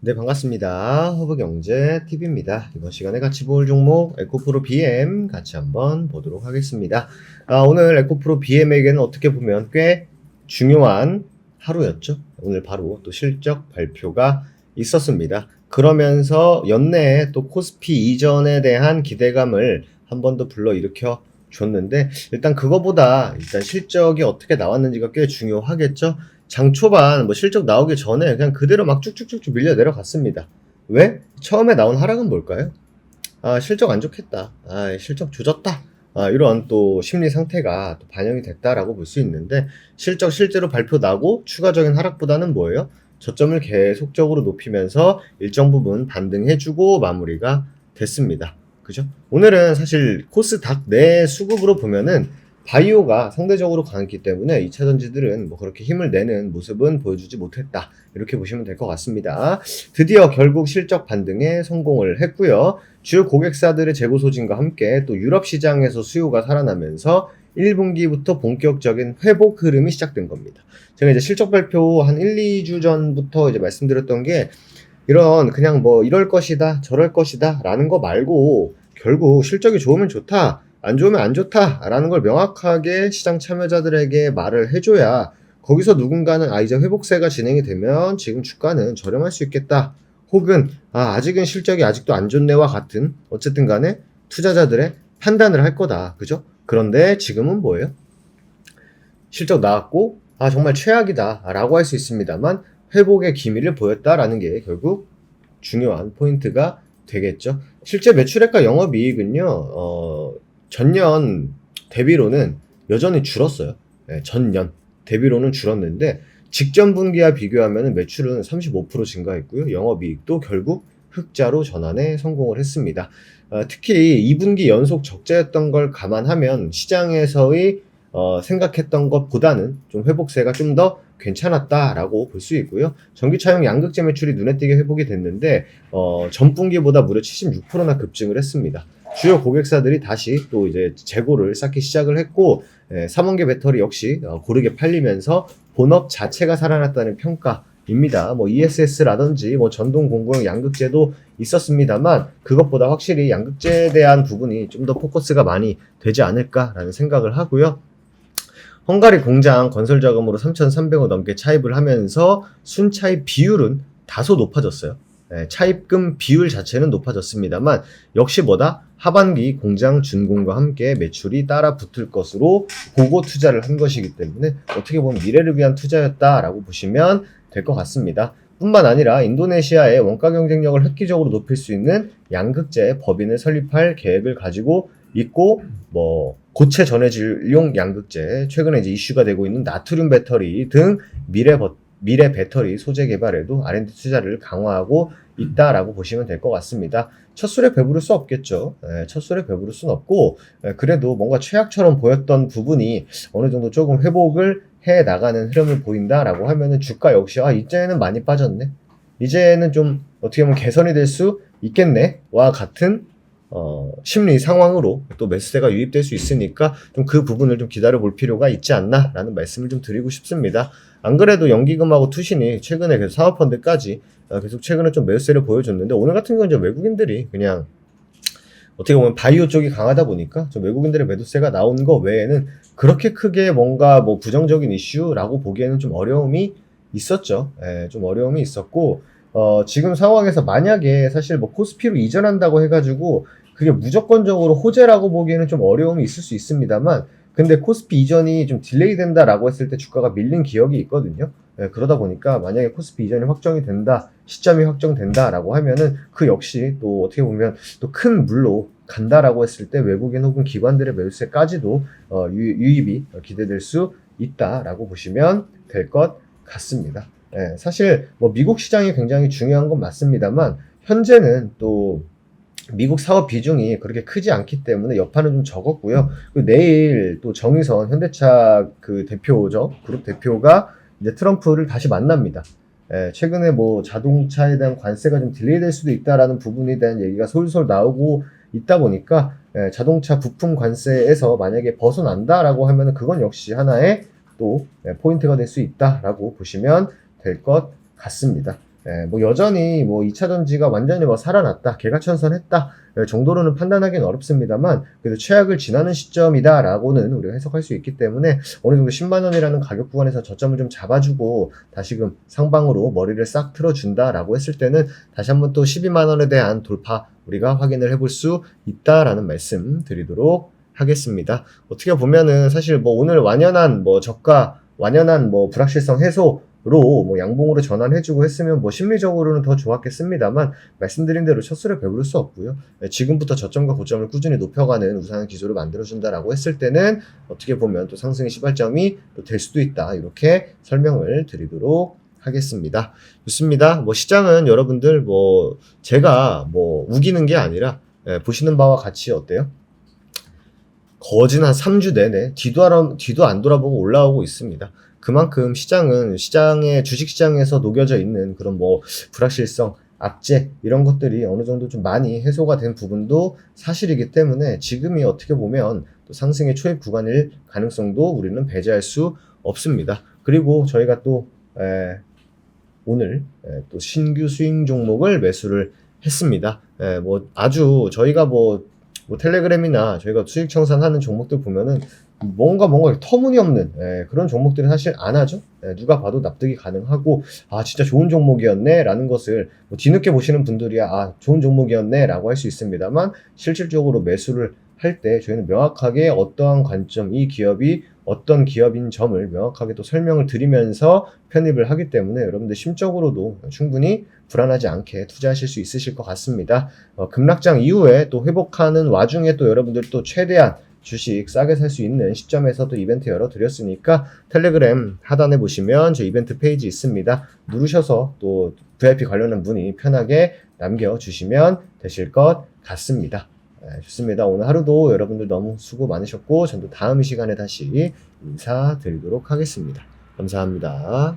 네, 반갑습니다. 허브경제TV입니다. 이번 시간에 같이 볼 종목 에코프로 BM 같이 한번 보도록 하겠습니다. 오늘 에코프로 BM에게는 어떻게 보면 꽤 중요한 하루였죠. 오늘 바로 또 실적 발표가 있었습니다. 그러면서 연내에 또 코스피 이전에 대한 기대감을 한 번 더 불러일으켜 줬는데, 일단 그거보다 일단 실적이 어떻게 나왔는지가 꽤 중요하겠죠. 장 초반 뭐 실적 나오기 전에 그냥 그대로 막 쭉쭉쭉쭉 밀려 내려갔습니다. 왜? 처음에 나온 하락은 뭘까요? 실적 안 좋겠다. 실적 조졌다. 이런 또 심리 상태가 또 반영이 됐다라고 볼 수 있는데, 실적 실제로 발표 나고 추가적인 하락보다는 뭐예요? 저점을 계속적으로 높이면서 일정 부분 반등해주고 마무리가 됐습니다. 그죠? 오늘은 사실 코스닥 내 수급으로 보면은 바이오가 상대적으로 강했기 때문에 2차 전지들은 뭐 그렇게 힘을 내는 모습은 보여주지 못했다. 이렇게 보시면 될 것 같습니다. 드디어 결국 실적 반등에 성공을 했고요. 주요 고객사들의 재고 소진과 함께 또 유럽 시장에서 수요가 살아나면서 1분기부터 본격적인 회복 흐름이 시작된 겁니다. 제가 이제 실적 발표 한 1, 2주 전부터 이제 말씀드렸던 게, 이런 그냥 뭐 이럴 것이다 저럴 것이다 라는 거 말고 결국 실적이 좋으면 좋다, 안 좋으면 안 좋다 라는 걸 명확하게 시장 참여자들에게 말을 해줘야, 거기서 누군가는 이제 회복세가 진행이 되면 지금 주가는 저렴할 수 있겠다, 혹은 아직은 실적이 아직도 안 좋네와 같은, 어쨌든 간에 투자자들의 판단을 할 거다. 그죠? 그런데 지금은 뭐예요? 실적 나왔고 정말 최악이다 라고 할 수 있습니다만 회복의 기미를 보였다라는 게 결국 중요한 포인트가 되겠죠. 실제 매출액과 영업이익은요, 전년 대비로는 여전히 줄었어요. 네, 전년 대비로는 줄었는데 직전 분기와 비교하면 매출은 35% 증가했고요. 영업이익도 결국 흑자로 전환에 성공을 했습니다. 특히 2분기 연속 적자였던 걸 감안하면 시장에서의 생각했던 것보다는 좀 회복세가 좀 더 괜찮았다라고 볼 수 있고요. 전기차용 양극재 매출이 눈에 띄게 회복이 됐는데 전분기보다 무려 76%나 급증을 했습니다. 주요 고객사들이 다시 또 이제 재고를 쌓기 시작을 했고, 3원계 배터리 역시 고르게 팔리면서 본업 자체가 살아났다는 평가입니다. 뭐 ESS라든지 뭐 전동 공구용 양극재도 있었습니다만 그것보다 확실히 양극재에 대한 부분이 좀 더 포커스가 많이 되지 않을까라는 생각을 하고요. 헝가리 공장 건설 자금으로 3,300억 넘게 차입을 하면서 순차입 비율은 다소 높아졌어요. 차입금 비율 자체는 높아졌습니다만 역시 뭐다? 하반기 공장 준공과 함께 매출이 따라 붙을 것으로 보고 투자를 한 것이기 때문에 어떻게 보면 미래를 위한 투자였다라고 보시면 될 것 같습니다. 뿐만 아니라 인도네시아의 원가 경쟁력을 획기적으로 높일 수 있는 양극재 법인을 설립할 계획을 가지고 있고, 뭐 고체 전해질용 양극재, 최근에 이제 이슈가 되고 있는 나트륨 배터리 등 미래 배터리 소재 개발에도 R&D 투자를 강화하고 있다라고 보시면 될 것 같습니다. 첫 술에 배부를 수 없겠죠. 첫 술에 배부를 수는 없고, 그래도 뭔가 최악처럼 보였던 부분이 어느 정도 조금 회복을 해 나가는 흐름을 보인다라고 하면은 주가 역시 이제는 많이 빠졌네, 이제는 좀 어떻게 보면 개선이 될 수 있겠네와 같은 심리 상황으로 또 매수세가 유입될 수 있으니까 좀 그 부분을 좀 기다려 볼 필요가 있지 않나 라는 말씀을 좀 드리고 싶습니다. 안 그래도 연기금하고 투신이 최근에 계속 사모펀드까지 계속 최근에 좀 매수세를 보여줬는데, 오늘 같은 경우는 이제 외국인들이 그냥 어떻게 보면 바이오 쪽이 강하다 보니까 좀 외국인들의 매도세가 나온 거 외에는 그렇게 크게 뭔가 뭐 부정적인 이슈라고 보기에는 좀 어려움이 있었죠. 좀 어려움이 있었고, 지금 상황에서 만약에 사실 뭐 코스피로 이전한다고 해가지고 그게 무조건적으로 호재라고 보기에는 좀 어려움이 있을 수 있습니다만, 근데 코스피 이전이 좀 딜레이 된다라고 했을 때 주가가 밀린 기억이 있거든요. 그러다 보니까 만약에 코스피 이전이 확정이 된다, 시점이 확정된다라고 하면은 그 역시 또 어떻게 보면 또 큰 물로 간다라고 했을 때 외국인 혹은 기관들의 매수세까지도 유입이 기대될 수 있다라고 보시면 될 것 같습니다. 사실 뭐 미국 시장이 굉장히 중요한 건 맞습니다만 현재는 또 미국 사업 비중이 그렇게 크지 않기 때문에 여파는 좀 적었고요. 그리고 내일 또 정의선 현대차 그 대표죠, 그룹 대표가 이제 트럼프를 다시 만납니다. 최근에 뭐 자동차에 대한 관세가 좀 딜레이 될 수도 있다라는 부분에 대한 얘기가 솔솔 나오고 있다 보니까 자동차 부품 관세에서 만약에 벗어난다라고 하면 그건 역시 하나의 또 포인트가 될 수 있다라고 보시면 될 것 같습니다. 뭐 여전히 뭐 2차전지가 완전히 뭐 살아났다, 개가천선했다 정도로는 판단하기는 어렵습니다만 그래도 최악을 지나는 시점이다라고는 우리가 해석할 수 있기 때문에 어느 정도 10만 원이라는 가격 구간에서 저점을 좀 잡아주고 다시금 상방으로 머리를 싹 틀어준다라고 했을 때는 다시 한번 또 12만 원에 대한 돌파 우리가 확인을 해볼 수 있다라는 말씀 드리도록 하겠습니다. 어떻게 보면은 사실 뭐 오늘 완연한 뭐 저가, 완연한 뭐 불확실성 해소로 뭐 양봉으로 전환해주고 했으면 뭐 심리적으로는 더 좋았겠습니다만 말씀드린 대로 첫 술에 배부를 수 없고요. 지금부터 저점과 고점을 꾸준히 높여가는 우상한 기조를 만들어준다라고 했을 때는 어떻게 보면 또 상승의 시발점이 또 될 수도 있다. 이렇게 설명을 드리도록 하겠습니다. 좋습니다. 뭐 시장은 여러분들 뭐 제가 뭐 우기는 게 아니라 보시는 바와 같이 어때요? 거진 한 3주 내내 뒤도 안 돌아보고 올라오고 있습니다. 그만큼 시장은 시장의 주식시장에서 녹여져 있는 그런 뭐 불확실성, 악재 이런 것들이 어느 정도 좀 많이 해소가 된 부분도 사실이기 때문에 지금이 어떻게 보면 또 상승의 초입 구간일 가능성도 우리는 배제할 수 없습니다. 그리고 저희가 또 오늘 또 신규 스윙 종목을 매수를 했습니다. 뭐 아주 저희가 뭐 텔레그램이나 저희가 수익 청산하는 종목들 보면은 뭔가 터무니없는 그런 종목들은 사실 안 하죠. 누가 봐도 납득이 가능하고 아 진짜 좋은 종목이었네 라는 것을 뭐 뒤늦게 보시는 분들이야 아 좋은 종목이었네 라고 할 수 있습니다만 실질적으로 매수를 할 때 저희는 명확하게 어떠한 관점 이 기업이 어떤 기업인 점을 명확하게 또 설명을 드리면서 편입을 하기 때문에 여러분들 심적으로도 충분히 불안하지 않게 투자하실 수 있으실 것 같습니다. 급락장 이후에 또 회복하는 와중에 또 여러분들 또 최대한 주식 싸게 살 수 있는 시점에서 또 이벤트 열어드렸으니까 텔레그램 하단에 보시면 저 이벤트 페이지 있습니다. 누르셔서 또 VIP 관련한 문의 편하게 남겨주시면 되실 것 같습니다. 좋습니다. 오늘 하루도 여러분들 너무 수고 많으셨고 전도 다음 시간에 다시 인사드리도록 하겠습니다. 감사합니다.